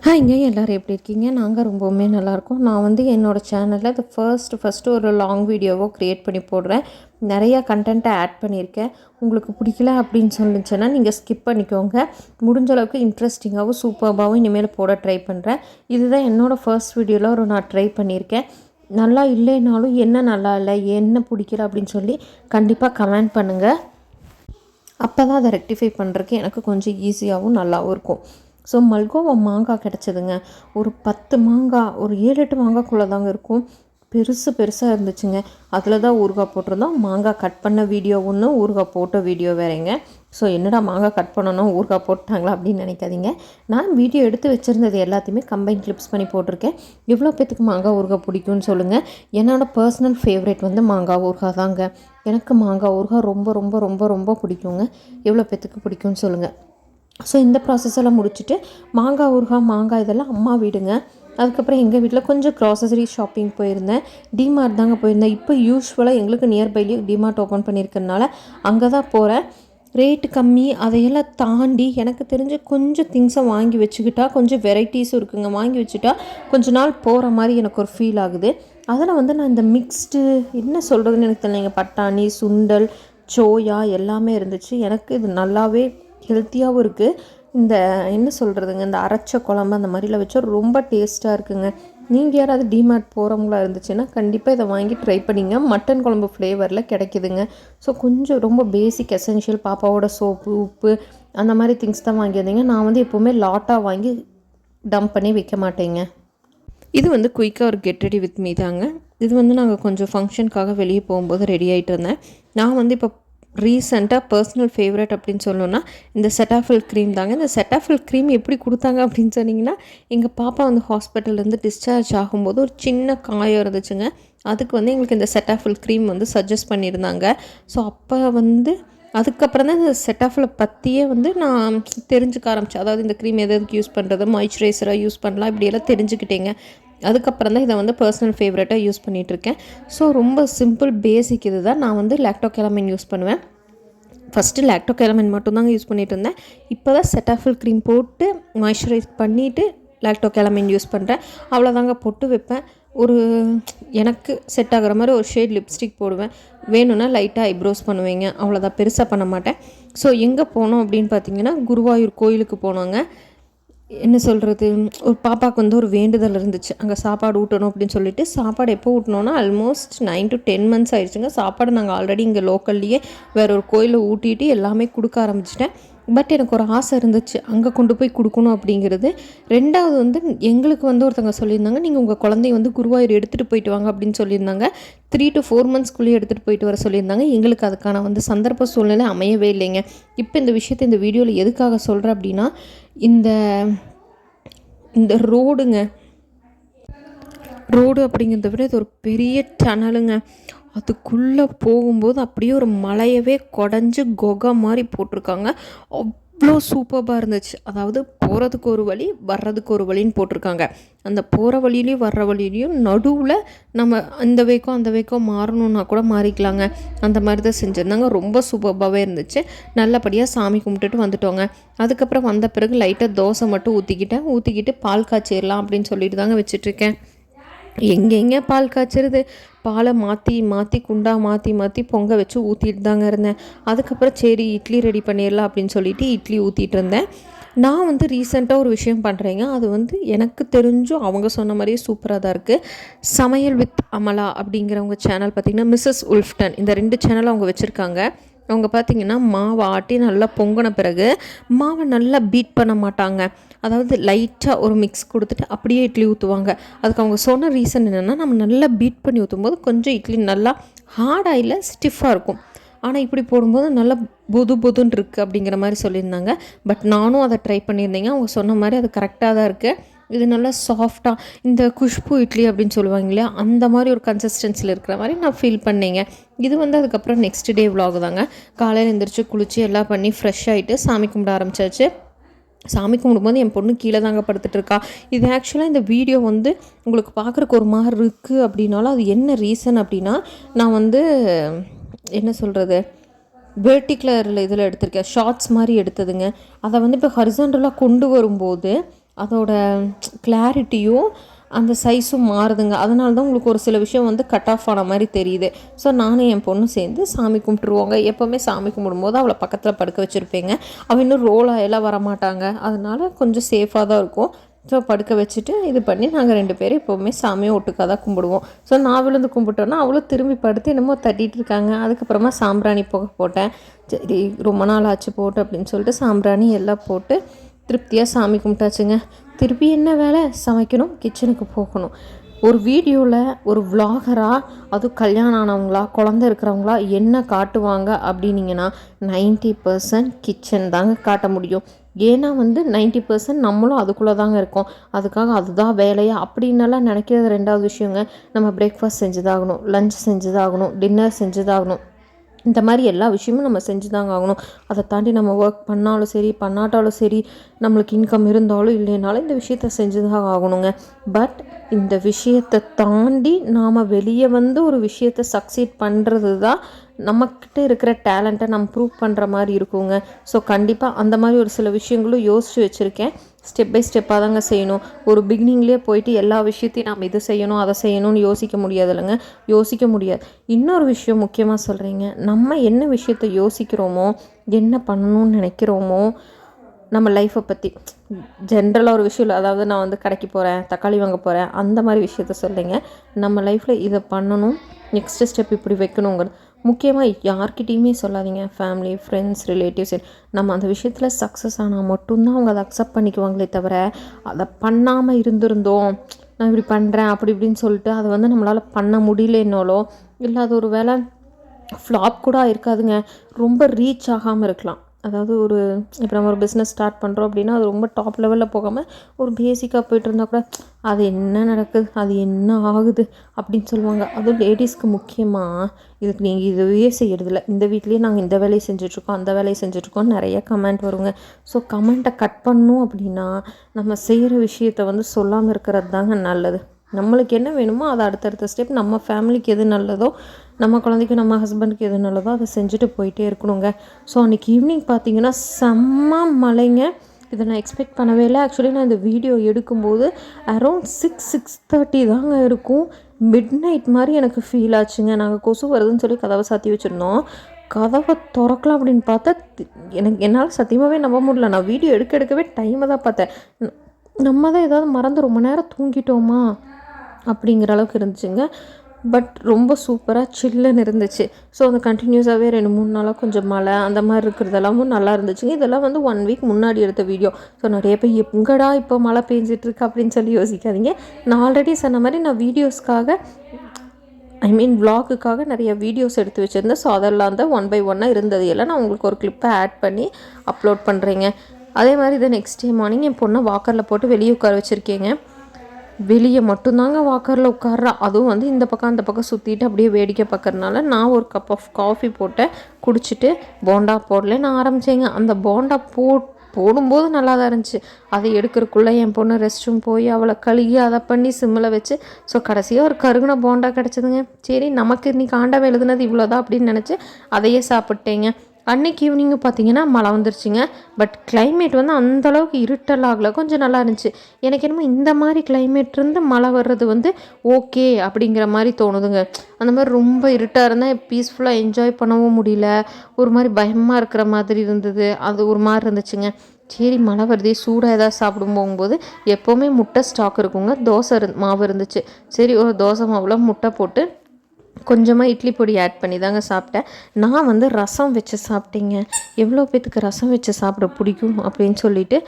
ஹாய்ங்க எல்லோரும் எப்படி இருக்கீங்க? நாங்கள் ரொம்பவுமே நல்லாயிருக்கோம். நான் வந்து என்னோடய சேனலில் இது ஃபஸ்ட்டு ஒரு லாங் வீடியோவோ க்ரியேட் பண்ணி போடுறேன். நிறையா கண்டென்ட்டை ஆட் பண்ணியிருக்கேன். உங்களுக்கு பிடிக்கல அப்படின்னு சொல்லிச்சுன்னா நீங்கள் ஸ்கிப் பண்ணிக்கோங்க. முடிஞ்ச அளவுக்கு இன்ட்ரெஸ்டிங்காகவும் சூப்பர்பாகவும் இனிமேல் போட ட்ரை பண்ணுறேன். இதுதான் என்னோடய ஃபர்ஸ்ட் வீடியோவில் நான் ட்ரை பண்ணியிருக்கேன். நல்லா இல்லைனாலும் என்ன நல்லா இல்லை, என்ன பிடிக்கல அப்படின்னு சொல்லி கண்டிப்பாக கமெண்ட் பண்ணுங்கள். அப்போ தான் அதை ரெக்டிஃபை பண்ணுறதுக்கு எனக்கு கொஞ்சம் ஈஸியாகவும் நல்லாவும் இருக்கும். ஸோ மல்கோவா மாங்காய் கிடச்சிதுங்க. ஒரு 10 மாங்காய், ஒரு 7-8 மாங்காய்க்குள்ளே தாங்க இருக்கும். பெருசாக இருந்துச்சுங்க. அதில் தான் ஊறுகாய் போட்டிருந்தோம். மாங்காய் கட் பண்ண வீடியோ ஒன்று, ஊறுகாய் போட்ட வீடியோ வேறேங்க. ஸோ என்னடா மாங்காய் கட் பண்ணணும் ஊறுகாய் போட்டாங்களா அப்படின்னு நினைக்காதீங்க. நான் வீடியோ எடுத்து வச்சுருந்தது எல்லாத்தையுமே கம்பைன் கிளிப்ஸ் பண்ணி போட்டிருக்கேன். எவ்வளோ பேத்துக்கு மாங்காய் ஊறுகாய் பிடிக்கும்னு சொல்லுங்கள். என்னோடய பர்சனல் ஃபேவரேட் வந்து மாங்காய் ஊறுகாய் தாங்க. எனக்கு மாங்காய் ஊறுகாய் ரொம்ப ரொம்ப ரொம்ப ரொம்ப பிடிக்குங்க. எவ்வளோ பேத்துக்கு பிடிக்கும்னு சொல்லுங்கள். ஸோ இந்த ப்ராசஸெல்லாம் முடிச்சுட்டு மாங்காய் ஊறுகாய் இதெல்லாம் அம்மா வீடுங்க. அதுக்கப்புறம் எங்கள் வீட்டில் கொஞ்சம் க்ராசரி ஷாப்பிங் போயிருந்தேன். டிமார்ட் தாங்க போயிருந்தேன். இப்போ யூஸ்வலாக எங்களுக்கு நியர்பைலேயே டிமார்ட் ஓப்பன் பண்ணியிருக்கனால அங்கே தான் போகிறேன். ரேட்டு கம்மி, அதையெல்லாம் தாண்டி எனக்கு தெரிஞ்சு கொஞ்சம் திங்ஸை வாங்கி வச்சுக்கிட்டா கொஞ்சம் வெரைட்டிஸும் இருக்குங்க. வாங்கி வச்சுட்டா கொஞ்ச நாள் போகிற மாதிரி எனக்கு ஒரு ஃபீல் ஆகுது. அதில் வந்து நான் இந்த மிக்ஸ்டு என்ன சொல்கிறதுன்னு எனக்கு தெரியலைங்க. பட்டாணி, சுண்டல், சோயா எல்லாமே இருந்துச்சு. எனக்கு இது நல்லாவே ஹெல்த்தியாகவும் இருக்குது. இந்த என்ன சொல்கிறதுங்க, இந்த அரைச்ச குழம்பு அந்த மாதிரிலாம் வச்சா ரொம்ப டேஸ்ட்டாக இருக்குங்க. நீங்கள் யாராவது டிமார்ட் போகிறவங்களா இருந்துச்சுன்னா கண்டிப்பாக இதை வாங்கி ட்ரை பண்ணிங்க. மட்டன் குழம்பு ஃப்ளேவரில் கிடைக்குதுங்க. ஸோ கொஞ்சம் ரொம்ப பேசிக் எசென்ஷியல், பாப்பாவோட சோப்பு, உப்பு அந்த மாதிரி திங்ஸ் தான் வாங்கியிருந்தீங்க. நான் வந்து எப்போவுமே லாட்டாக வாங்கி டம்ப் பண்ணி வைக்க மாட்டேங்க. இது வந்து குயிக்காக ஒரு கெட் ரெடி வித் மீ தாங்க. இது வந்து நாங்கள் கொஞ்சம் ஃபங்க்ஷனுக்காக வெளியே போகும்போது ரெடி ஆகிட்டு இருந்தேன். நான் வந்து இப்போ ரீசெண்டாக பர்சனல் ஃபேவரட் அப்படின்னு சொல்லணுன்னா இந்த செட்டாஃபில் க்ரீம் தாங்க. இந்த செட்டாஃபில் க்ரீம் எப்படி கொடுத்தாங்க அப்படின்னு சொன்னிங்கன்னா, எங்கள் பாப்பா வந்து ஹாஸ்பிட்டல்லேருந்து டிஸ்சார்ஜ் ஆகும்போது ஒரு சின்ன காயம் இருந்துச்சுங்க. அதுக்கு வந்து எங்களுக்கு இந்த செட்டாஃபில் க்ரீம் வந்து சஜஸ்ட் பண்ணியிருந்தாங்க. ஸோ அப்போ வந்து அதுக்கப்புறம் தான் இந்த செட்டாஃபிலை பற்றியே வந்து நான் தெரிஞ்சுக்க ஆரம்பித்தேன். அதாவது இந்த க்ரீம் எதுக்கு யூஸ் பண்ணுறது, மாய்ஸ்சரைசராக யூஸ் பண்ணலாம், இப்படியெல்லாம் தெரிஞ்சுக்கிட்டேங்க. அதுக்கப்புறம் தான் இதை வந்து பர்சனல் ஃபேவரட்டாக யூஸ் பண்ணிகிட்ருக்கேன். ஸோ ரொம்ப சிம்பிள் பேசிக் இது தான். நான் வந்து லாக்டோகெலமைன் யூஸ் பண்ணுவேன். ஃபஸ்ட்டு லாக்டோகெலமைன் மட்டும்தாங்க யூஸ் பண்ணிகிட்டு இருந்தேன். இப்போ தான் செட்டாஃபில் க்ரீம் போட்டு மாய்ஸ்சரைஸ் பண்ணிவிட்டு லாக்டோகெலமைன் யூஸ் பண்ணுறேன். அவ்வளோதாங்க போட்டு வைப்பேன். ஒரு எனக்கு செட் ஆகிற மாதிரி ஒரு ஷேட் லிப்ஸ்டிக் போடுவேன். வேணும்னா லைட்டாக ஐப்ரோஸ் பண்ணுவேங்க. அவ்வளோதான், பெருசாக பண்ண மாட்டேன். ஸோ எங்கே போனோம் அப்படின்னு பார்த்தீங்கன்னா, குருவாயூர் கோயிலுக்கு போனோங்க. என்ன சொல்கிறது, ஒரு பாப்பாவுக்கு வந்து ஒரு வேண்டுதல் இருந்துச்சு. அங்கே சாப்பாடு ஊட்டணும் அப்படின்னு சொல்லிட்டு, சாப்பாடு எப்போ ஊட்டினோன்னா ஆல்மோஸ்ட் 9 to 10 months ஆயிடுச்சுங்க. சாப்பாடு நாங்கள் ஆல்ரெடி இங்கே லோக்கல்லையே வேற ஒரு கோயிலில் ஊட்டிட்டு எல்லாமே கொடுக்க ஆரம்பிச்சிட்டேன். பட் எனக்கு ஒரு ஆசை இருந்துச்சு அங்கே கொண்டு போய் கொடுக்கணும் அப்படிங்கிறது. ரெண்டாவது வந்து எங்களுக்கு வந்து ஒருத்தவங்க சொல்லியிருந்தாங்க, நீங்கள் உங்கள் குழந்தைய வந்து குருவாயூர் எடுத்துகிட்டு போயிட்டு வாங்க அப்படின்னு சொல்லியிருந்தாங்க. 3 to 4 monthsக்குள்ளேயே எடுத்துகிட்டு போயிட்டு வர சொல்லியிருந்தாங்க. எங்களுக்கு அதுக்கான வந்து சந்தர்ப்ப சூழ்நிலை அமையவே இல்லைங்க. இப்போ இந்த விஷயத்தை இந்த வீடியோவில் எதுக்காக சொல்கிறேன் அப்படின்னா, இந்த இந்த ரோடு அப்படிங்கிறத விட இது ஒரு பெரிய டனலுங்க. அதுக்குள்ளே போகும்போது அப்படியே ஒரு மலையவே குடஞ்சி குகை மாதிரி போட்டிருக்காங்க. அவ்வளோ சூப்பராக இருந்துச்சு. அதாவது போகிறதுக்கு ஒரு வழி, வர்றதுக்கு ஒரு வழின்னு போட்டிருக்காங்க. அந்த போகிற வழியிலையும் வர்ற வழியிலையும் நடுவில் நம்ம இந்த வேக்கம் அந்த வேக்கம் மாறணுன்னா கூட மாறிக்கலாங்க. அந்த மாதிரி தான் செஞ்சுருந்தாங்க. ரொம்ப சூப்பராகவே இருந்துச்சு. நல்லபடியாக சாமி கும்பிட்டுட்டு வந்துட்டோங்க. அதுக்கப்புறம் வந்த பிறகு லைட்டாக தோசை மட்டும் ஊற்றிக்கிட்டு பால் காய்ச்சிடலாம் அப்படின்னு சொல்லிட்டு தாங்க வச்சிட்ருக்கேன். எங்கெங்கே பால் காய்ச்சிருது, பாலை மாற்றி குண்டா மாற்றி பொங்க வச்சு ஊற்றிட்டு தாங்க இருந்தேன். அதுக்கப்புறம் சரி இட்லி ரெடி பண்ணிடலாம் அப்படின்னு சொல்லிட்டு இட்லி ஊற்றிட்டு இருந்தேன். நான் வந்து ரீசெண்டாக ஒரு விஷயம் பண்ணுறேங்க. அது வந்து எனக்கு தெரிஞ்சும் அவங்க சொன்ன மாதிரியே சூப்பராக தான் இருக்குது. சமையல் வித் அமலா அப்படிங்கிறவங்க சேனல் பார்த்திங்கன்னா, மிஸ்ஸஸ் உல்ஃப்டன், இந்த 2 சேனலும் அவங்க வச்சுருக்காங்க. அவங்க பார்த்திங்கன்னா மாவை ஆட்டி நல்லா பொங்கின பிறகு மாவை நல்லா பீட் பண்ண மாட்டாங்க. அதாவது லைட்டாக ஒரு மிக்ஸ் கொடுத்துட்டு அப்படியே இட்லி ஊற்றுவாங்க. அதுக்கு அவங்க சொன்ன ரீசன் என்னென்னா, நம்ம நல்லா பீட் பண்ணி ஊற்றும்போது கொஞ்சம் இட்லி நல்லா ஹார்டாக இல்லை ஸ்டிஃபாக இருக்கும். ஆனால் இப்படி போடும்போது நல்லா புதுன்னு இருக்குது அப்படிங்கிற மாதிரி சொல்லியிருந்தாங்க. பட் நானும் அதை ட்ரை பண்ணியிருந்தேங்க. அவங்க சொன்ன மாதிரி அது கரெக்டாக தான் இருக்குது. இது நல்லா சாஃப்டாக இந்த குஷ்பு இட்லி அப்படின்னு சொல்லுவாங்க இல்லையா, அந்த மாதிரி ஒரு கன்சிஸ்டன்சியில் இருக்கிற மாதிரி நான் ஃபீல் பண்ணேங்க. இது வந்து அதுக்கப்புறம் நெக்ஸ்ட் டே விலாக் தாங்க. காலையில் எழுந்திரிச்சு குளித்து எல்லாம் பண்ணி ஃப்ரெஷ் ஆகிட்டு சாமி கும்பிட ஆரம்பிச்சாச்சு. சாமி கும்பிடும்போது என் பொண்ணு கீழே தாங்க படுத்துட்டு இருக்கா. இது ஆக்சுவலாக இந்த வீடியோ வந்து உங்களுக்கு பார்க்குறக்கு ஒரு மாதிரி இருக்குது அப்படின்னாலும் அது என்ன ரீசன் அப்படின்னா, நான் வந்து என்ன சொல்கிறது, வெர்டிகுலரில் இதில் எடுத்திருக்கேன், ஷார்ட்ஸ் மாதிரி எடுத்ததுங்க. அதை வந்து இப்போ ஹரிசாண்டலாக கொண்டு வரும்போது அதோட கிளாரிட்டியும் அந்த சைஸும் மாறுதுங்க. அதனால தான் உங்களுக்கு ஒரு சில விஷயம் வந்து கட் ஆஃப் ஆன மாதிரி தெரியுது. ஸோ நானும் என் பொண்ணும் சேர்ந்து சாமி கும்பிட்டுருவோங்க. எப்போவுமே சாமி கும்பிடும்போது அவளை பக்கத்தில் படுக்க வச்சுருப்பேங்க. அவள் இன்னும் ரோல் ஆகலாம் வரமாட்டாங்க. அதனால் கொஞ்சம் சேஃபாக தான் இருக்கும். ஸோ படுக்க வச்சுட்டு இது பண்ணி நாங்கள் 2 பேரும் எப்போவுமே சாமியை ஒட்டுக்காக தான் கும்பிடுவோம். ஸோ நான் விழுந்து கும்பிட்டோன்னா அவளும் திரும்பி படுத்து என்னமோ தட்டிகிட்டு இருக்காங்க. அதுக்கப்புறமா சாம்பிராணி புகை போட்டேன். சரி ரொம்ப நாள் ஆச்சு போட்டு அப்படின்னு சொல்லிட்டு சாம்பிராணி எல்லாம் போட்டு திருப்தியாக சாமி கும்பிட்டாச்சுங்க. திருப்பி என்ன வேலை? சமைக்கணும், கிச்சனுக்கு போகணும். ஒரு வீடியோவில் ஒரு விலாகராக அதுவும் கல்யாணம் ஆனவங்களா குழந்த இருக்கிறவங்களா என்ன காட்டுவாங்க அப்படின்னீங்கன்னா 90% கிச்சன் தாங்க காட்ட முடியும். ஏன்னா வந்து 90% நம்மளும் அதுக்குள்ளே தாங்க இருக்கோம். அதுக்காக அதுதான் வேலையா அப்படின்னெல்லாம் நினைக்கிறது 2வது விஷயங்க. நம்ம பிரேக்ஃபாஸ்ட் செஞ்சுதாகணும், லஞ்ச் செஞ்சுதாகணும், டின்னர் செஞ்சுதாகணும். இந்த மாதிரி எல்லா விஷயமும் நம்ம செஞ்சு தாங்க ஆகணும். அதை தாண்டி நம்ம ஒர்க் பண்ணாலும் சரி பண்ணாட்டாலும் சரி, நம்மளுக்கு இன்கம் இருந்தாலும் இல்லைனாலும் இந்த விஷயத்த செஞ்சு தான் ஆகணுங்க. பட் இந்த விஷயத்தை தாண்டி நாம் வெளியே வந்து ஒரு விஷயத்தை சக்சீட் பண்ணுறது தான் நம்மக்கிட்ட இருக்கிற டேலண்ட்டை நம்ம ப்ரூவ் பண்ணுற மாதிரி இருக்குங்க. ஸோ கண்டிப்பாக அந்த மாதிரி ஒரு சில விஷயங்களும் யோசித்து வச்சுருக்கேன். ஸ்டெப் பை ஸ்டெப்பாக தாங்க செய்யணும். ஒரு பிகினிங்லேயே போயிட்டு எல்லா விஷயத்தையும் நம்ம இது செய்யணும் அதை செய்யணும்னு யோசிக்க முடியாது இல்லைங்க. யோசிக்க முடியாது. இன்னொரு விஷயம் முக்கியமாக சொல்கிறீங்க, நம்ம என்ன விஷயத்தை யோசிக்கிறோமோ, என்ன பண்ணணும்னு நினைக்கிறோமோ, நம்ம லைஃப்பை பற்றி ஜென்ரலாக ஒரு விஷயம் இல்லை. அதாவது நான் வந்து கடைக்கு போகிறேன், தக்காளி வாங்க போகிறேன், அந்த மாதிரி விஷயத்த சொல்லிங்க. நம்ம லைஃப்பில் இதை பண்ணணும், நெக்ஸ்ட் ஸ்டெப் இப்படி வைக்கணுங்கிறது முக்கியமாக யார்கிட்டையுமே சொல்லாதீங்க. ஃபேமிலி, ஃப்ரெண்ட்ஸ், ரிலேட்டிவ்ஸ், நம்ம அந்த விஷயத்தில் சக்ஸஸ் ஆனால் மட்டும்தான் அவங்க அதை அக்செப்ட் பண்ணிக்குவாங்களே தவிர, அதை பண்ணாமல் இருந்திருந்தோம், நான் இப்படி பண்ணுறேன் அப்படி இப்படின்னு சொல்லிட்டு அதை வந்து நம்மளால் பண்ண முடியலன்னாலோ இல்லை அது ஒரு வேளை ஃப்ளாப் கூட இருக்காதுங்க, ரொம்ப ரீச் ஆகாமல் இருக்கலாம். அதாவது இப்போ நம்ம ஒரு பிஸ்னஸ் ஸ்டார்ட் பண்ணுறோம் அப்படின்னா அது ரொம்ப டாப் லெவலில் போகாமல் ஒரு பேசிக்காக போய்ட்டு இருந்தால் கூட அது என்ன நடக்குது, அது என்ன ஆகுது அப்படின்னு சொல்லுவாங்க. அதுவும் லேடிஸ்க்கு முக்கியமாக இதுக்கு நீங்கள் இதுவே செய்கிறதில்ல, இந்த வீட்லேயே நாங்கள் இந்த வேலையை செஞ்சிட்ருக்கோம், அந்த வேலையை செஞ்சிட்ருக்கோம் நிறைய கமெண்ட் வருங்க. ஸோ கமெண்ட்டை கட் பண்ணணும் அப்படின்னா நம்ம செய்கிற விஷயத்தை வந்து சொல்லாமல் இருக்கிறது தாங்க நல்லது. நம்மளுக்கு என்ன வேணுமோ அதை அடுத்தடுத்த ஸ்டெப் நம்ம ஃபேமிலிக்கு எது நல்லதோ, நம்ம குழந்தைக்கு நம்ம ஹஸ்பண்டுக்கு எது நல்லதோ அதை செஞ்சுட்டு போயிட்டே இருக்கணுங்க. ஸோ அன்றைக்கி ஈவினிங் பார்த்தீங்கன்னா செம்ம மழைங்க. இதை நான் எக்ஸ்பெக்ட் பண்ணவே இல்லை. ஆக்சுவலி நான் இந்த வீடியோ எடுக்கும்போது அரௌண்ட் 6:30 தாங்க இருக்கும். மிட் நைட் மாதிரி எனக்கு ஃபீல் ஆச்சுங்க. நாங்கள் கொசு வருதுன்னு சொல்லி கதவை சாத்தி வச்சுருந்தோம். கதவை திறக்கலாம் அப்படின்னு பார்த்தா என்னால் சத்தியமாகவே நம்ப முடியல. நான் வீடியோ எடுக்கவே டைமை தான் பார்த்தேன். நம்ம தான் ஏதாவது மறந்து ரொம்ப நேரம் தூங்கிட்டோமா அப்படிங்கிற அளவுக்கு இருந்துச்சுங்க. பட் ரொம்ப சூப்பராக சில்லுன்னு இருந்துச்சு. ஸோ அந்த கண்டினியூஸாகவே 2-3 நாளாக கொஞ்சம் மழை அந்த மாதிரி இருக்கிறதெல்லாமும் நல்லா இருந்துச்சுங்க. இதெல்லாம் வந்து 1 வீக் முன்னாடி எடுத்த வீடியோ. ஸோ நிறைய பேர் எங்கடா இப்போ மழை பெஞ்சிட்ருக்கு அப்படின்னு சொல்லி யோசிக்காதீங்க. நான் ஆல்ரெடி சொன்ன மாதிரி நான் வீடியோஸ்க்காக விலாகுக்காக நிறைய வீடியோஸ் எடுத்து வச்சுருந்தேன். ஸோ அதெல்லாம் தான் 1 by 1 இருந்தது எல்லாம் நான் உங்களுக்கு ஒரு கிளிப்பை ஆட் பண்ணி அப்லோட் பண்ணுறேங்க. அதே மாதிரி இதை நெக்ஸ்ட் டே மார்னிங் என் பொண்ணை வாக்கரில் போட்டு வெளியே உட்கார வச்சுருக்கேங்க. வெளியே மட்டும்தாங்க வாக்கரில் உட்கார்றா. அதுவும் வந்து இந்த பக்கம் அந்த பக்கம் சுற்றிட்டு அப்படியே வேடிக்கை பார்க்கறதுனால நான் ஒரு கப் ஆஃப் காஃபி போட்டேன், குடிச்சிட்டு போண்டா போடலன்னு ஆரம்பித்தேங்க. அந்த போண்டா போடும்போது நல்லா தான் இருந்துச்சு. அதை எடுக்கிறதுக்குள்ளே என் பொண்ணு ரெஸ்ட் ரூம் போய் அவளை கழுகி அதை பண்ணி சிம்மில் வச்சு, ஸோ கடைசியாக ஒரு கருகுன போண்டா கிடச்சிதுங்க. சரி நமக்கு இன்றைக்கி ஆண்டவன் எழுதுனது இவ்வளோதான் அப்படின்னு நினச்சி அதையே சாப்பிட்டேங்க. அன்றைக்கி ஈவினிங்கு பார்த்தீங்கன்னா மழை வந்துருச்சுங்க. பட் கிளைமேட் வந்து அந்தளவுக்கு இருட்டலாகல, கொஞ்சம் நல்லா இருந்துச்சு. எனக்கு என்னமோ இந்த மாதிரி கிளைமேட் இருந்து மழை வர்றது வந்து ஓகே அப்படிங்கிற மாதிரி தோணுதுங்க. அந்த மாதிரி ரொம்ப இருட்டாக இருந்தால் பீஸ்ஃபுல்லாக என்ஜாய் பண்ணவும் முடியல, ஒரு மாதிரி பயமாக இருக்கிற மாதிரி இருந்தது. அது ஒரு மாதிரி இருந்துச்சுங்க. சரி மழை வருதே, சூடாக ஏதாவது சாப்பிடும் போகும்போது எப்போவுமே முட்டை ஸ்டாக் இருக்குங்க. தோசை மாவு இருந்துச்சு. சரி ஒரு தோசை மாவில் முட்டை போட்டு கொஞ்சமாக இட்லி பொடி ஆட் பண்ணி தாங்க சாப்பிட்டேன். நான் வந்து ரசம் வச்சு சாப்பிட்டேங்க. எவ்வளோ பேத்துக்கு ரசம் வச்சு சாப்பிட பிடிக்கும் அப்படின்னு சொல்லிட்டு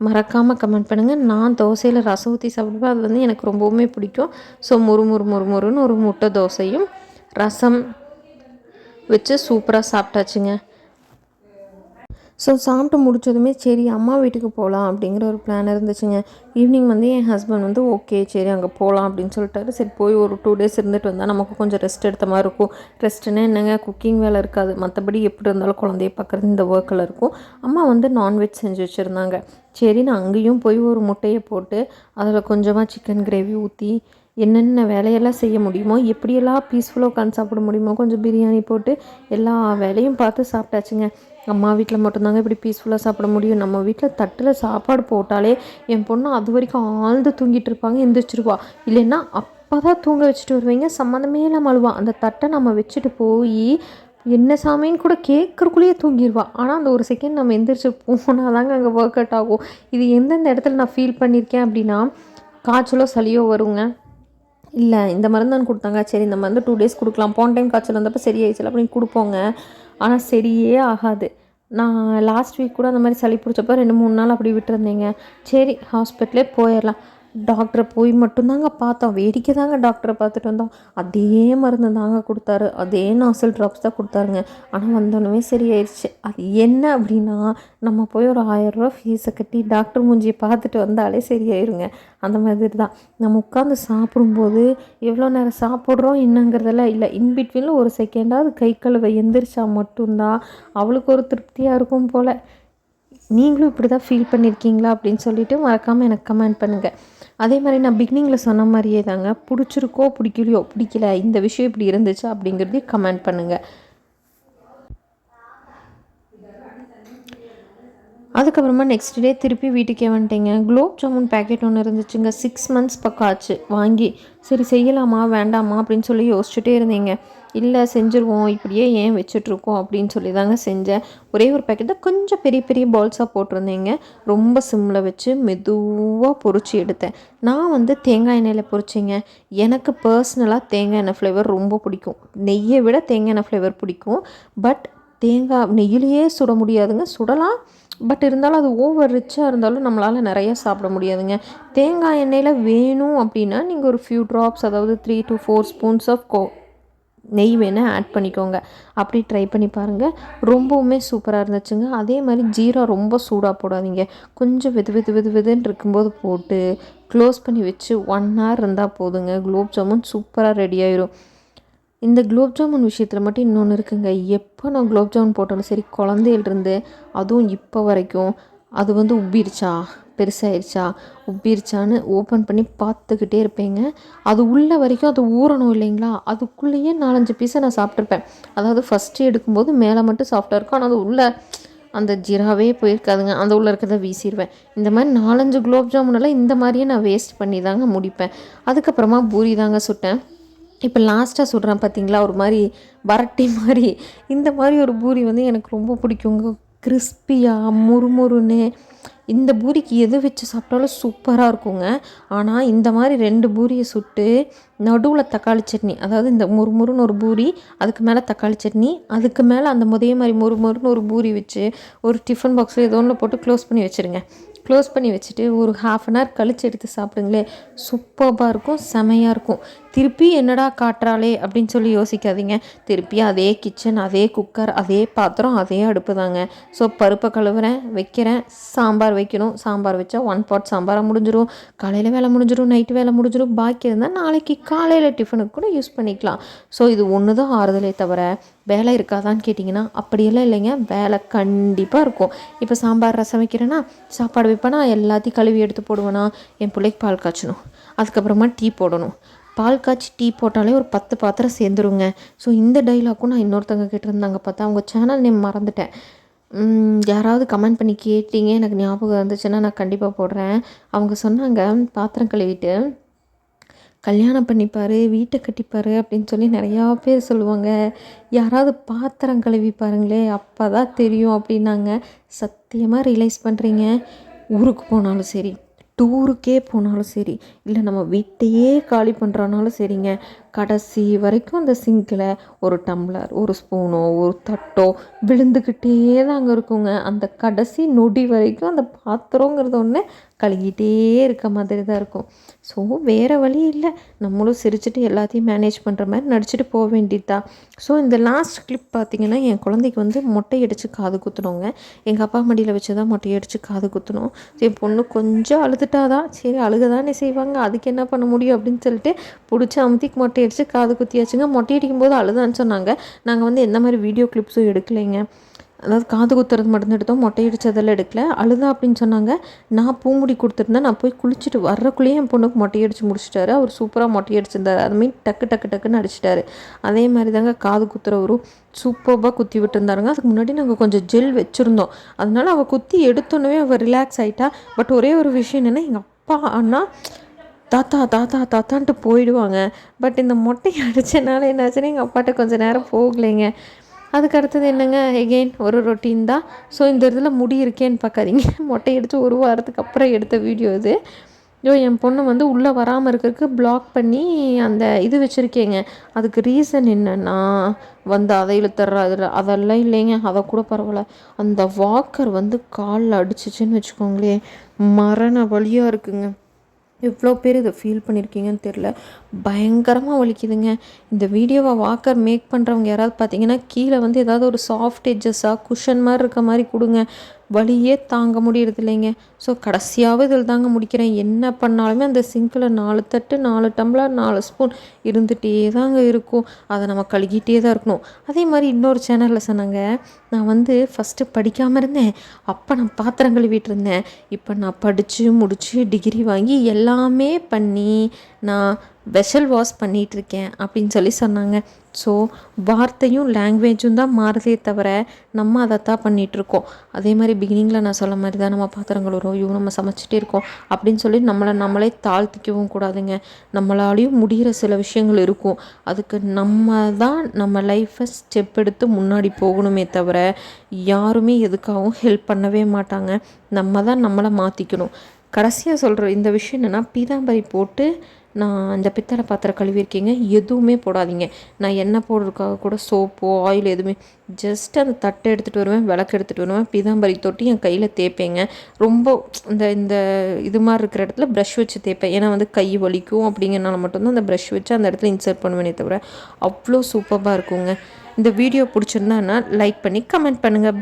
மறக்காமல் கமெண்ட் பண்ணுங்கள். நான் தோசையில் ரசம் ஊற்றி சாப்பிடுவேன். அது வந்து எனக்கு ரொம்பவுமே பிடிக்கும். ஸோ முறுமுறுன்னு ஒரு முட்டை தோசையும் ரசம் வச்சு சூப்பராக சாப்பிட்டாச்சுங்க. ஸோ சாப்பிட்டு முடித்ததுமே சரி அம்மா வீட்டுக்கு போகலாம் அப்படிங்கிற ஒரு பிளான் இருந்துச்சுங்க. ஈவினிங் வந்து என் ஹஸ்பண்ட் வந்து ஓகே சரி அங்கே போகலாம் அப்படின்னு சொல்லிட்டாரு. சரி போய் ஒரு 2 டேஸ் இருந்துட்டு வந்தால் நமக்கு கொஞ்சம் ரெஸ்ட் எடுத்த மாதிரி இருக்கும். ரெஸ்ட்டுன்னா என்னங்க, குக்கிங் வேலை இருக்காது, மற்றபடி எப்படி இருந்தாலும் குழந்தைய பார்க்குறது இந்த ஒர்க்கில் இருக்கும். அம்மா வந்து நான்வெஜ் செஞ்சு வச்சுருந்தாங்க. சரி நான் அங்கேயும் போய் ஒரு முட்டையை போட்டு அதில் கொஞ்சமாக சிக்கன் கிரேவி ஊற்றி என்னென்ன வேலையெல்லாம் செய்ய முடியுமோ, எப்படியெல்லாம் பீஸ்ஃபுல்லாக உட்காந்து சாப்பிட முடியுமோ, கொஞ்சம் பிரியாணி போட்டு எல்லா வேலையும் பார்த்து சாப்பிட்டாச்சுங்க. அம்மா வீட்டில் மட்டும்தாங்க இப்படி பீஸ்ஃபுல்லாக சாப்பிட முடியும். நம்ம வீட்டில் தட்டில் சாப்பாடு போட்டாலே என் பொண்ணு அது வரைக்கும் ஆழ்ந்து தூங்கிட்டு இருப்பாங்க, எந்திரிச்சிருவா. இல்லைன்னா அப்போ தான் தூங்க வச்சுட்டு வருவீங்க, சம்மந்தமே இல்லாமல் அழுவா. அந்த தட்டை நம்ம வச்சுட்டு போய் என்ன சாமின்னு கூட கேட்குறக்குள்ளேயே தூங்கிடுவா. ஆனால் அந்த ஒரு செகண்ட் நம்ம எந்திரிச்சு போனால் தாங்க அங்கே ஒர்க் அவுட் ஆகும். இது எந்தெந்த இடத்துல நான் ஃபீல் பண்ணியிருக்கேன் அப்படின்னா, காய்ச்சலோ சளியோ வருங்க, இல்லை இந்த மருந்து கொடுத்தாங்க, சரி இந்த மருந்து 2 days கொடுக்கலாம், போன டைம் காய்ச்சல் வந்தப்போ சரியாயிடுச்சு அப்படின்னு கொடுப்போங்க. ஆனால் சரியே ஆகாது. நான் லாஸ்ட் வீக் கூட அந்த மாதிரி சளி பிடிச்சப்போ 2-3 நாள் அப்படி விட்டுருந்தேங்க. சரி ஹாஸ்பிட்டலே போயிடலாம், டாக்டரை போய் மட்டும்தாங்க பார்த்தோம். வேடிக்கை தாங்க டாக்டரை பார்த்துட்டு வந்தோம். அதே மருந்து தாங்க கொடுத்தாரு, அதே நாசல் ட்ராப்ஸ் தான் கொடுத்தாருங்க. ஆனால் வந்தோடனே சரியாயிடுச்சு. அது என்ன அப்படின்னா, நம்ம போய் ஒரு 1000 ரூபா ஃபீஸை கட்டி டாக்டர் மூஞ்சியை பார்த்துட்டு வந்தாலே சரியாயிருங்க. அந்த மாதிரி தான் நம்ம உட்காந்து சாப்பிடும்போது எவ்வளோ நேரம் சாப்பிட்றோம் என்னங்கிறதெல்லாம் இல்லை, இன்பிட்வீனில் ஒரு செகண்டாவது கை கழுவை எந்திரிச்சா மட்டும்தான் அவளுக்கு ஒரு திருப்தியாக இருக்கும் போல். நீங்களும் இப்படி தான் ஃபீல் பண்ணியிருக்கீங்களா அப்படின்னு சொல்லிவிட்டு மறக்காமல் எனக்கு கமெண்ட் பண்ணுங்கள். அதே மாதிரி நான் பிகினிங்கில் சொன்ன மாதிரியே தாங்க, பிடிச்சிருக்கோ பிடிக்கலையோ, பிடிக்கல இந்த விஷயம் இப்படி இருந்துச்சு அப்படிங்கிறதையும் கமெண்ட் பண்ணுங்கள். அதுக்கப்புறமா நெக்ஸ்ட் டே திருப்பி வீட்டுக்கே வந்துட்டேங்க. குலோப் ஜாமுன் பேக்கெட் ஒன்று இருந்துச்சுங்க, 6 months பக்கம் ஆச்சு வாங்கி. சரி செய்யலாமா வேண்டாமா அப்படின்னு சொல்லி யோசிச்சுட்டே இருந்தேங்க. இல்லை செஞ்சுருவோம், இப்படியே ஏன் வச்சுட்ருக்கோம் அப்படின்னு சொல்லி தாங்க செஞ்சேன். ஒரே ஒரு பேக்கெட் தான், கொஞ்சம் பெரிய பெரிய பால்ஸாக போட்டிருந்தேங்க. ரொம்ப சிம்மில் வச்சு மெதுவாக பொரிச்சு எடுத்தேன். நான் வந்து தேங்காய் எண்ணெயில் பொரிச்சேங்க. எனக்கு பர்சனலாக தேங்காய் எண்ணெய் ஃப்ளேவர் ரொம்ப பிடிக்கும். நெய்யை விட தேங்காய் எண்ணெய் ஃப்ளேவர் பிடிக்கும். பட் தேங்காய் நெய்யிலேயே சுட முடியாதுங்க, சுடலாம். பட் இருந்தாலும் அது ஓவர் ரிச்சாக இருந்தாலும் நம்மளால் நிறையா சாப்பிட முடியாதுங்க. தேங்காய் எண்ணெயில் வேணும் அப்படின்னா நீங்கள் ஒரு ஃபியூ ட்ராப்ஸ், அதாவது 3 to 4 ஸ்பூன்ஸ் ஆஃப் நெய் வேணால் ஆட் பண்ணிக்கோங்க. அப்படி ட்ரை பண்ணி பாருங்கள், ரொம்பவுமே சூப்பராக இருந்துச்சுங்க. அதே மாதிரி ஜீரா ரொம்ப சூடாக போடாதீங்க, கொஞ்சம் வெதுன்னு இருக்கும்போது போட்டு க்ளோஸ் பண்ணி வச்சு 1 hour இருந்தால் போதுங்க. குலோப் ஜாமுன் சூப்பராக ரெடி ஆயிரும். இந்த குலோப் ஜாமுன் விஷயத்தில் மட்டும் இன்னொன்று இருக்குங்க. எப்போ நான் குலோப் ஜாமுன் போட்டாலும் சரி, குழந்தையிலிருந்து அதுவும் இப்போ வரைக்கும் அது வந்து உப்பிருச்சா, பெருசாகிடுச்சா, உப்பிருச்சான்னு ஓப்பன் பண்ணி பார்த்துக்கிட்டே இருப்பேங்க. அது உள்ள வரைக்கும் அது ஊறணும் இல்லைங்களா, அதுக்குள்ளேயே 4-5 பீஸை நான் சாப்பிட்ருப்பேன். அதாவது ஃபஸ்ட்டு எடுக்கும்போது மேலே மட்டும் சாஃப்டாக இருக்கும், ஆனால் அது உள்ளே அந்த ஜீராவே போயிருக்காதுங்க, அந்த உள்ளே இருக்கிறத வீசிடுவேன். இந்த மாதிரி 4-5 குலோப் ஜாமுனெல்லாம் இந்த மாதிரியே நான் வேஸ்ட் பண்ணி தாங்க முடிப்பேன். அதுக்கப்புறமா பூரி தாங்க சுட்டேன். இப்போ லாஸ்ட்டாக சுடுறேன் பார்த்தீங்களா, ஒரு மாதிரி வரட்டி மாதிரி. இந்த மாதிரி ஒரு பூரி வந்து எனக்கு ரொம்ப பிடிக்குங்க, கிறிஸ்பியாக முறுமுறுன்னு. இந்த பூரிக்கு எது வச்சு சாப்பிட்டாலும் சூப்பராக இருக்குங்க. ஆனால் இந்த மாதிரி 2 பூரியை சுட்டு நடுவில் தக்காளி சட்னி, அதாவது இந்த முறுமுறுன்னு ஒரு பூரி, அதுக்கு மேலே தக்காளி சட்னி, அதுக்கு மேலே அந்த முதே மாதிரி முறுமுறுன்னு ஒரு பூரி வச்சு ஒரு டிஃபன் பாக்ஸில் ஏதோ ஒன்று போட்டு க்ளோஸ் பண்ணி வச்சுருங்க. க்ளோஸ் பண்ணி வச்சுட்டு ஒரு 1/2 hour கழித்து எடுத்து சாப்பிடுங்களே, சூப்பராக இருக்கும், செமையாக இருக்கும். திருப்பி என்னடா காட்டுறாளே அப்படின்னு சொல்லி யோசிக்காதீங்க. திருப்பி அதே கிச்சன், அதே குக்கர், அதே பாத்திரம், அதே அடுப்பு தாங்க. ஸோ பருப்பை கழுவுறேன், வைக்கிறேன், சாம்பார் வைக்கணும். சாம்பார் வச்சா 1 pot சாம்பாராக முடிஞ்சிடும். காலையில் வேலை முடிஞ்சிடும், நைட்டு வேலை முடிஞ்சிடும். பாக்கி இருந்தால் நாளைக்கு காலையில் டிஃபனுக்கு கூட யூஸ் பண்ணிக்கலாம். ஸோ இது ஒன்று தான் ஆறுதலே தவிர வேலை இருக்காதான்னு கேட்டிங்கன்னா அப்படியெல்லாம் இல்லைங்க, வேலை கண்டிப்பாக இருக்கும். இப்போ சாம்பார் ரசம் வைக்கிறேன்னா, சாப்பாடு வைப்பேனா, எல்லாத்தையும் கழுவி எடுத்து போடுவேனா, என் பிள்ளைக்கு பால் காய்ச்சணும், அதுக்கப்புறமா டீ போடணும். பால் காய்ச்சி டீ போட்டாலே ஒரு 10 பாத்திரம் சேர்ந்துருங்க. ஸோ இந்த டைலாக்கும் நான் இன்னொருத்தவங்க கேட்டிருந்தாங்க, பார்த்தா அவங்க சேனல் நேம் மறந்துட்டேன். யாராவது கமெண்ட் பண்ணி கேட்டீங்க, எனக்கு ஞாபகம் இருந்துச்சுன்னா நான் கண்டிப்பாக போடுறேன். அவங்க சொன்னாங்க, பாத்திரம் கழுவிட்டு கல்யாணம் பண்ணிப்பார், வீட்டை கட்டிப்பார் அப்படின்னு சொல்லி நிறையா பேர் சொல்லுவாங்க. யாராவது பாத்திரம் கழுவி பாருங்களே, அப்போ தான் தெரியும் அப்படின்னாங்க. சத்தியமாக ரியலைஸ் பண்ணுறீங்க, ஊருக்கு போனாலும் சரி, டூருக்கே போனாலும் சரி, இல்லை நம்ம வீட்டையே காலி பண்ணுறனாலும் சரிங்க, கடைசி வரைக்கும் அந்த சிங்கில் ஒரு டம்ளர், ஒரு ஸ்பூனோ, ஒரு தட்டோ விழுந்துக்கிட்டே தாங்க இருக்குங்க. அந்த கடைசி நொடி வரைக்கும் அந்த பாத்திரங்கிறது ஒன்று கழுகிட்டே இருக்க மாதிரி தான் இருக்கும். ஸோ வேறு வழி இல்லை, நம்மளும் சிரிச்சுட்டு எல்லாத்தையும் மேனேஜ் பண்ணுற மாதிரி நடிச்சுட்டு போக வேண்டியதுதான். ஸோ இந்த லாஸ்ட் கிளிப் பார்த்திங்கன்னா, என் குழந்தைக்கு வந்து மொட்டை அடித்து காது குத்துனோங்க. எங்கள் அப்பா மடியில் வச்சு தான் மொட்டை அடித்து காது குத்தணும். என் பொண்ணு கொஞ்சம் அழுதுட்டாதான், சரி அழுகதானே செய்வாங்க, அதுக்கு என்ன பண்ண முடியும் அப்படின்னு சொல்லிட்டு பிடிச்சி அமுத்திக்கு மொட்டை அடித்து காது குத்தியாச்சுங்க. மொட்டை அடிக்கும் போது அழுதான்னு சொன்னாங்க. நாங்கள் வந்து எந்த மாதிரி வீடியோ கிளிப்ஸும் எடுக்கலைங்க. அதாவது காது குத்துறது மட்டும்தான் எடுத்தோம், மொட்டை அடித்ததெல்லாம் எடுக்கல. அழுதா அப்படின்னு சொன்னாங்க. நான் பூமுடி கொடுத்துருந்தேன். நான் போய் குளிச்சுட்டு வர்றக்குள்ளேயே என் பொண்ணுக்கு மொட்டை அடித்து முடிச்சிட்டாரு. அவர் சூப்பராக மொட்டை அடிச்சிருந்தார். அதுமாரி டக்கு டக்கு டக்குன்னு அடிச்சிட்டாரு. அதே மாதிரி தாங்க காது குத்துறவரும் சூப்பராக குத்தி விட்டுருந்தாருங்க. அதுக்கு முன்னாடி நாங்கள் கொஞ்சம் ஜெல் வச்சுருந்தோம். அதனால அவள் குத்தி எடுத்தோன்னே அவள் ரிலாக்ஸ் ஆகிட்டா. பட் ஒரே ஒரு விஷயம் என்னென்னா, எங்கள் அப்பா அண்ணா தாத்தா தாத்தா தாத்தான்ட்டு போயிடுவாங்க. பட் இந்த மொட்டையை அடித்தனால என்னாச்சுன்னா எங்கள் அப்பாட்ட கொஞ்சம் நேரம் போகலைங்க. அதுக்கு அடுத்தது என்னங்க, எகெயின் ஒரு ரொட்டீன் தான். ஸோ இந்த இடத்துல முடி இருக்கேன்னு பார்க்காதீங்க. மொட்டை அடித்து ஒரு வாரத்துக்கு அப்புறம் எடுத்த வீடியோ இது. என் பொண்ணு வந்து உள்ளே வராமல் இருக்கிறதுக்கு பிளாக் பண்ணி அந்த இது வச்சுருக்கேங்க. அதுக்கு ரீசன் என்னென்னா வந்து அதை இழுத்துட்றா அதில் அதெல்லாம் இல்லைங்க, அதை கூட பரவாயில்ல. அந்த வாக்கர் வந்து காலில் அடிச்சிச்சின்னு வச்சுக்கோங்களேன், மரண வலியாக இருக்குங்க. எவ்வளோ பேர் இதை ஃபீல் பண்ணியிருக்கீங்கன்னு தெரில, பயங்கரமாக வலிக்குதுங்க. இந்த வீடியோவை வாக்கர் மேக் பண்ணுறவங்க யாராவது பார்த்தீங்கன்னா கீழே வந்து ஏதாவது ஒரு சாஃப்ட் எட்ஜஸாக குஷன் மாதிரி இருக்க மாதிரி கொடுங்க. வலியே தாங்க முடியறது இல்லைங்க. ஸோ கடைசியாவது இதில் தாங்க முடிக்கிறேன். என்ன பண்ணாலுமே அந்த சிங்கில் 4 தட்டு 4 டம்ளர் 4 ஸ்பூன் இருந்துகிட்டே தாங்க இருக்கும். அதை நம்ம கழுகிட்டே தான் இருக்கணும். அதே மாதிரி இன்னொரு சேனலில் சொன்னாங்க, நான் வந்து ஃபஸ்ட்டு படிக்காமல் இருந்தேன், அப்போ நான் பாத்திரம் கழுவிட்டு இருந்தேன், இப்போ நான் படித்து முடித்து டிகிரி வாங்கி எல்லாமே பண்ணி நான் வெஷல் வாஷ் பண்ணிகிட்ருக்கேன் அப்படின்னு சொல்லி சொன்னாங்க. ஸோ வார்த்தையும் லாங்குவேஜும் தான் மாறுதே தவிர நம்ம அதைத்தான் பண்ணிகிட்ருக்கோம். அதே மாதிரி பிகினிங்கில் நான் சொல்ல மாதிரி தான், நம்ம பாத்திரம் கழுவுறோம், நம்ம சமைச்சிட்டே இருக்கோம் அப்படின்னு சொல்லி நம்மளே தாழ்த்திக்கவும் கூடாதுங்க. நம்மளாலையும் முடிகிற சில விஷயங்கள் இருக்கும். அதுக்கு நம்ம தான் நம்ம லைஃப்பை ஸ்டெப் எடுத்து முன்னாடி போகணுமே தவிர யாருமே எதுக்காகவும் ஹெல்ப் பண்ணவே மாட்டாங்க. நம்ம தான் நம்மளை மாற்றிக்கணும். கடைசியாக சொல்கிற இந்த விஷயம் என்னென்னா, பீதாம்பரி போட்டு நான் இந்த பித்தளை பாத்திரம் கழுவிருக்கீங்க, எதுவுமே போடாதீங்க. நான் எண்ணெய் போடுறதுக்காக கூட சோப்போ ஆயில் எதுவுமே, ஜஸ்ட் அந்த தட்டை எடுத்துகிட்டு வருவேன், விளக்கு எடுத்துகிட்டு வருவேன், பீதாம்பரி தொட்டி என் கையில் தேய்ப்பேங்க. ரொம்ப இந்த இது மாதிரி இருக்கிற இடத்துல ப்ரஷ் வச்சு தேய்ப்பேன். ஏன்னா வந்து கை வலிக்கும் அப்படிங்கிறனால மட்டும்தான் அந்த ப்ரஷ் வச்சு அந்த இடத்துல இன்சர்ட் பண்ணுவேனே தவிர அவ்வளோ சூப்பராக இருக்குங்க. இந்த வீடியோ பிடிச்சிருந்தான்னா லைக் பண்ணி கமெண்ட் பண்ணுங்கள்.